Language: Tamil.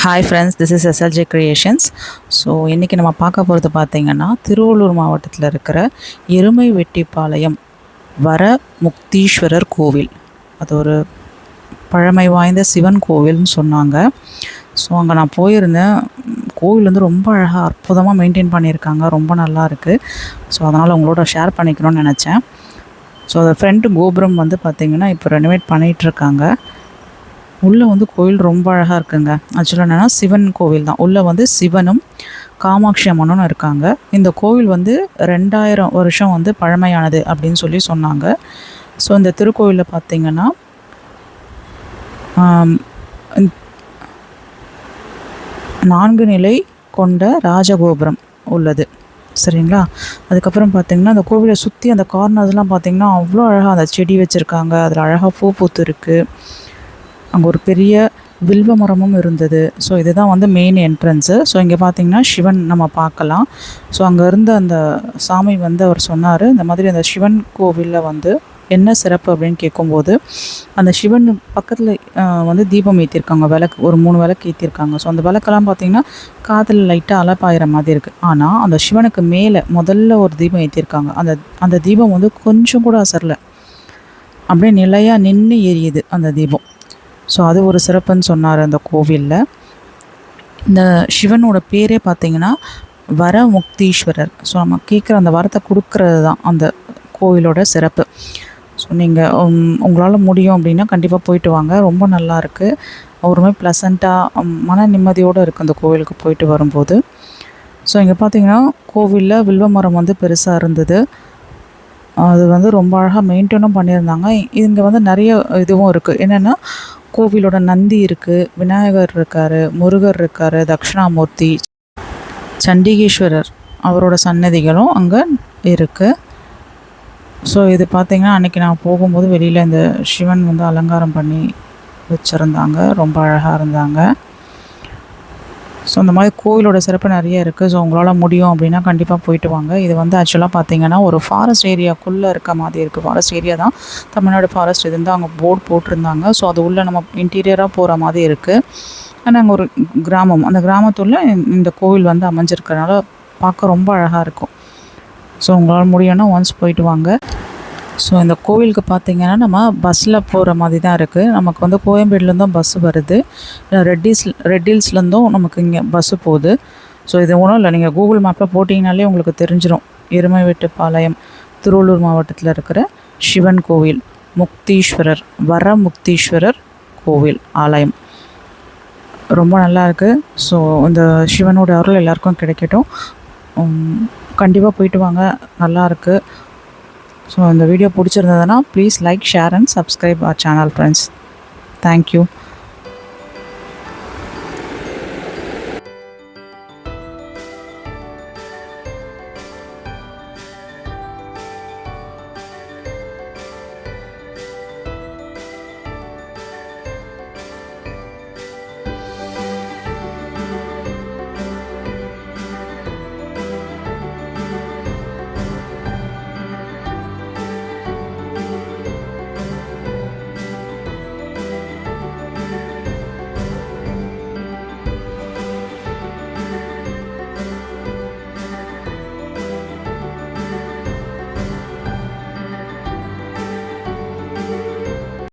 Hi friends, this is SLJ creations. So இன்றைக்கி நம்ம பார்க்க போகிறது பார்த்திங்கன்னா, திருவள்ளூர் மாவட்டத்தில் இருக்கிற எருமைவெட்டிப்பாளையம் வர முக்தீஸ்வரர் கோவில். அது ஒரு பழமை வாய்ந்த சிவன் கோவில்னு சொன்னாங்க. ஸோ அங்கே நான் போயிருந்தேன். கோவில் வந்து ரொம்ப அழகாக அற்புதமாக மெயின்டைன் பண்ணியிருக்காங்க, ரொம்ப நல்லா இருக்குது. ஸோ அதனால் உங்களோட ஷேர் பண்ணிக்கணும்னு நினச்சேன். ஸோ அது ஃப்ரண்ட் கோபுரம் வந்து பார்த்திங்கன்னா இப்போ ரெனோவேட் பண்ணிகிட்ருக்காங்க. உள்ளே வந்து கோவில் ரொம்ப அழகாக இருக்குங்க. ஆக்சுவலாக என்னென்னா சிவன் கோவில் தான். உள்ளே வந்து சிவனும் காமாட்சி அம்மனும் இருக்காங்க. இந்த கோவில் வந்து 2000 வருஷம் வந்து பழமையானது அப்படின்னு சொன்னாங்க. ஸோ இந்த திருக்கோவிலில் பார்த்திங்கன்னா 4 நிலை கொண்ட ராஜகோபுரம் உள்ளது. சரிங்களா? அதுக்கப்புறம் பார்த்திங்கன்னா அந்த கோவிலை சுற்றி அந்த கார்னர்ஸ்லாம் பார்த்திங்கன்னா அவ்வளோ அழகாக அந்த செடி வச்சுருக்காங்க. அதில் அழகாக பூ பூத்து இருக்குது. அங்கே ஒரு பெரிய வில்வ மரமும் இருந்தது. ஸோ இதுதான் வந்து மெயின் என்ட்ரன்ஸு. ஸோ இங்கே பார்த்திங்கன்னா சிவன் நம்ம பார்க்கலாம். ஸோ அங்கே இருந்த அந்த சாமி வந்து அவர் சொன்னார், இந்த மாதிரி அந்த சிவன் கோவிலில் வந்து என்ன சிறப்பு அப்படின்னு கேட்கும்போது, அந்த சிவன் பக்கத்தில் வந்து தீபம் ஏற்றிருக்காங்க, விளக்கு ஒரு 3 விளக்கு ஏற்றிருக்காங்க. ஸோ அந்த விளக்கெல்லாம் பார்த்திங்கன்னா காதில் லைட்டாக அலப்பாயிற மாதிரி இருக்குது. ஆனால் அந்த சிவனுக்கு மேலே முதல்ல ஒரு தீபம் ஏற்றிருக்காங்க. அந்த தீபம் வந்து கொஞ்சம் கூட அசரல, அப்படியே நிலையாக நின்று எரியுது அந்த தீபம். ஸோ அது ஒரு சிறப்புன்னு சொன்னார் அந்த கோவிலில். இந்த சிவனோட பேரே பார்த்திங்கன்னா வரமுக்தீஸ்வரர். ஸோ நம்ம கேட்குற அந்த வரத்தை கொடுக்கறது தான் அந்த கோவிலோட சிறப்பு. ஸோ நீங்கள் உங்களால் முடியும் அப்படின்னா கண்டிப்பாக போயிட்டு வாங்க. ரொம்ப நல்லா இருக்குது. ஒரு மாதிரி ப்ளசண்ட்டாக மன நிம்மதியோடு இருக்குது அந்த கோவிலுக்கு போயிட்டு வரும்போது. ஸோ இங்கே பார்த்திங்கன்னா கோவிலில் வில்வ மரம் வந்து பெருசாக இருந்தது. அது வந்து ரொம்ப அழகாக மெயின்டைனும் பண்ணியிருந்தாங்க. இங்கே வந்து நிறைய இதுவும் இருக்குது. என்னென்னா கோவிலோட நந்தி இருக்குது, விநாயகர் இருக்கார், முருகர் இருக்கார், தட்சிணாமூர்த்தி, சண்டிகேஸ்வரர் அவரோட சன்னதிகளும் அங்கே இருக்குது. ஸோ இது பார்த்திங்கன்னா அன்றைக்கி நான் போகும்போது வெளியில் இந்த சிவன் வந்து அலங்காரம் பண்ணி வச்சுருந்தாங்க, ரொம்ப அழகாக இருந்தாங்க. ஸோ அந்த மாதிரி கோவிலோட சிறப்பு நிறைய இருக்குது. ஸோ உங்களால் முடியும் அப்படின்னா கண்டிப்பாக போயிட்டு வாங்க. இது வந்து ஆக்சுவலாக பார்த்திங்கன்னா ஒரு ஃபாரஸ்ட் ஏரியாக்குள்ளே இருக்க மாதிரி இருக்குது. ஃபாரஸ்ட் ஏரியா தான், தமிழ்நாடு ஃபாரஸ்ட் இது வந்து அங்கே போர்டு போட்டிருந்தாங்க. ஸோ அது உள்ளே நம்ம இன்டீரியராக போகிற மாதிரி இருக்குது. ஆனால் அங்கே ஒரு கிராமம், அந்த கிராமத்துள்ள இந்த கோவில் வந்து அமைஞ்சிருக்கிறனால பார்க்க ரொம்ப அழகாக இருக்கும். ஸோ உங்களால் முடியும்னா ஒன்ஸ் போயிட்டு வாங்க. ஸோ இந்த கோவிலுக்கு பார்த்திங்கன்னா நம்ம பஸ்ஸில் போகிற மாதிரி தான் இருக்குது. நமக்கு வந்து கோயம்பேடுலேருந்தும் பஸ்ஸு வருது, ரெட் ஹில்ஸ்லேருந்தும் நமக்கு இங்கே பஸ்ஸு போகுது. ஸோ இது ஒன்றும் இல்லை, நீங்கள் கூகுள் மேப்பில் போட்டிங்கனாலே உங்களுக்கு தெரிஞ்சிடும். எருமைவெட்டிப்பாளையம் திருவள்ளூர் மாவட்டத்தில் இருக்கிற சிவன் கோவில், முக்தீஸ்வரர் வரமுக்தீஸ்வரர் கோவில் ஆலயம் ரொம்ப நல்லா இருக்குது. ஸோ இந்த சிவனோட அருள் எல்லாருக்கும் கிடைக்கட்டும். கண்டிப்பாக போயிட்டு வாங்க, நல்லாயிருக்கு. ஸோ இந்த வீடியோ பிடிச்சிருந்ததுன்னா please like, share and subscribe our channel friends. Thank you.